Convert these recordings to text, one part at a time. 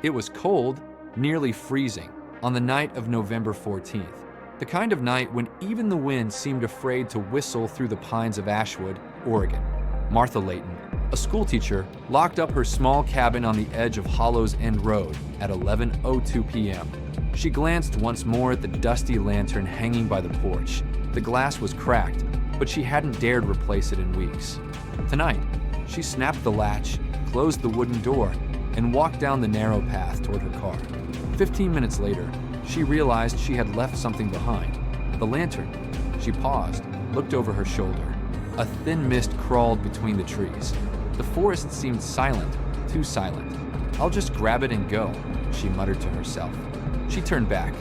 It was cold, nearly freezing, on the night of November 14th. The kind of night when even the wind seemed afraid to whistle through the pines of Ashwood, Oregon. Martha Layton, a schoolteacher, locked up her small cabin on the edge of Hollow's End Road at 11:02 p.m. She glanced once more at the dusty lantern hanging by the porch. The glass was cracked, but she hadn't dared replace it in weeks. Tonight, she snapped the latch, closed the wooden door, and walked down the narrow path toward her car. 15 minutes later, she realized she had left something behind. The lantern. She paused, looked over her shoulder. A thin mist crawled between the trees. The forest seemed silent, too silent. "I'll just grab it and go," she muttered to herself. She turned back.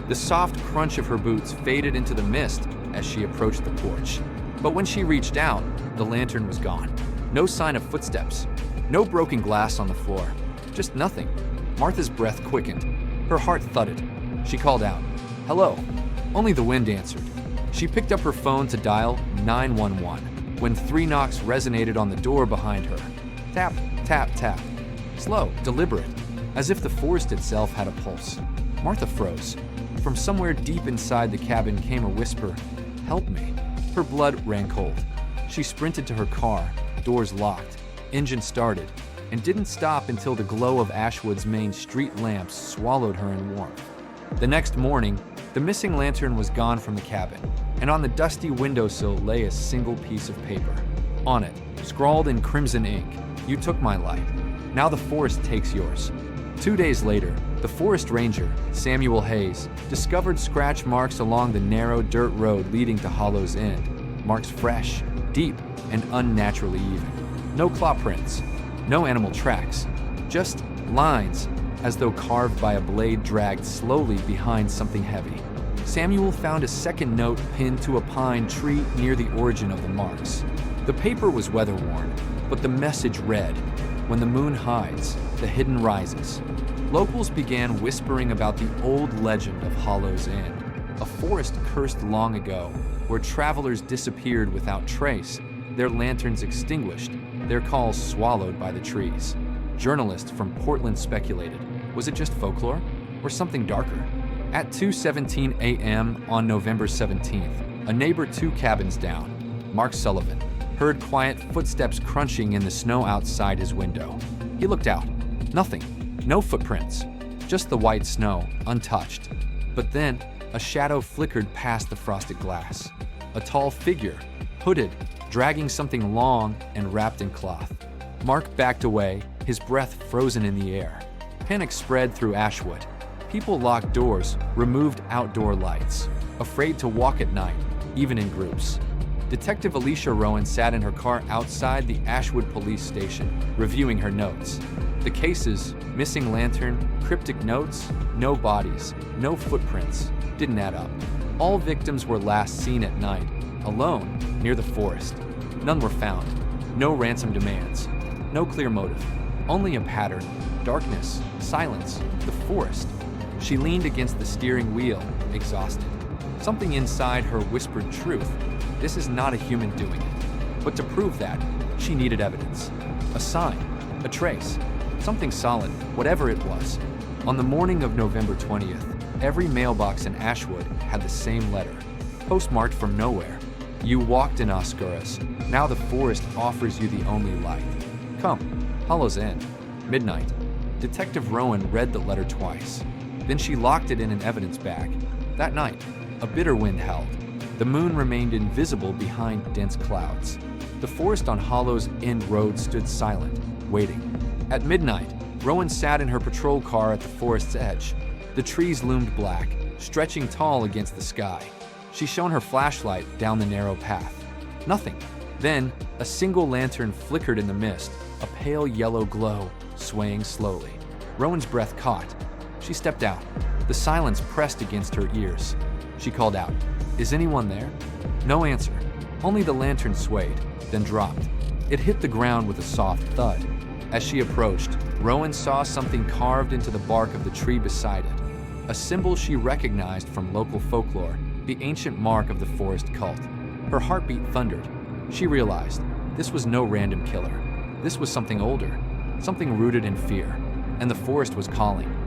The soft crunch of her boots faded into the mist as she approached the porch. But when she reached out, the lantern was gone. No sign of footsteps. No broken glass on the floor. Just nothing. Martha's breath quickened. Her heart thudded. She called out, "Hello." Only the wind answered. She picked up her phone to dial 911 when 3 knocks resonated on the door behind her. Tap, tap, tap. Slow, deliberate, as if the forest itself had a pulse. Martha froze. From somewhere deep inside the cabin came a whisper, "Help me." Her blood ran cold. She sprinted to her car, doors locked, engine started, and didn't stop until the glow of Ashwood's main street lamps swallowed her in warmth. The next morning, the missing lantern was gone from the cabin, and on the dusty windowsill lay a single piece of paper. On it, scrawled in crimson ink, "You took my light. Now the forest takes yours." 2 days later, the forest ranger, Samuel Hayes, discovered scratch marks along the narrow dirt road leading to Hollow's End. Marks fresh, deep, and unnaturally even. No claw prints, no animal tracks, just lines as though carved by a blade dragged slowly behind something heavy. Samuel found a second note pinned to a pine tree near the origin of the marks. The paper was weather-worn, but the message read, "When the moon hides, the hidden rises." Locals began whispering about the old legend of Hollow's End, a forest cursed long ago, where travelers disappeared without trace, their lanterns extinguished, their calls swallowed by the trees. Journalists from Portland speculated, was it just folklore or something darker? At 2:17 a.m. on November 17th, a neighbor 2 cabins down, Mark Sullivan, heard quiet footsteps crunching in the snow outside his window. He looked out. Nothing. No footprints. Just the white snow, untouched. But then, a shadow flickered past the frosted glass. A tall figure, hooded, dragging something long and wrapped in cloth. Mark backed away, his breath frozen in the air. Panic spread through Ashwood. People locked doors, removed outdoor lights, afraid to walk at night, even in groups. Detective Alicia Rowan sat in her car outside the Ashwood police station, reviewing her notes. The cases, missing lantern, cryptic notes, no bodies, no footprints, didn't add up. All victims were last seen at night, alone, near the forest. None were found. No ransom demands. No clear motive. Only a pattern. Darkness, silence, the forest. She leaned against the steering wheel, exhausted. Something inside her whispered truth. This is not a human doing it. But to prove that, she needed evidence. A sign, a trace, something solid, whatever it was. On the morning of November 20th, every mailbox in Ashwood had the same letter, postmarked from nowhere. You walked in Oscuras. Now the forest offers you the only light. Come, Hollow's End, midnight. Detective Rowan read the letter twice. Then she locked it in an evidence bag. That night, a bitter wind howled. The moon remained invisible behind dense clouds. The forest on Hollow's End Road stood silent, waiting. At midnight, Rowan sat in her patrol car at the forest's edge. The trees loomed black, stretching tall against the sky. She shone her flashlight down the narrow path. Nothing. Then, a single lantern flickered in the mist, a pale yellow glow, swaying slowly. Rowan's breath caught. She stepped out. The silence pressed against her ears. She called out, "Is anyone there?" No answer. Only the lantern swayed, then dropped. It hit the ground with a soft thud. As she approached, Rowan saw something carved into the bark of the tree beside it. A symbol she recognized from local folklore, the ancient mark of the forest cult. Her heartbeat thundered. She realized this was no random killer. This was something older, something rooted in fear. and the forest was calling.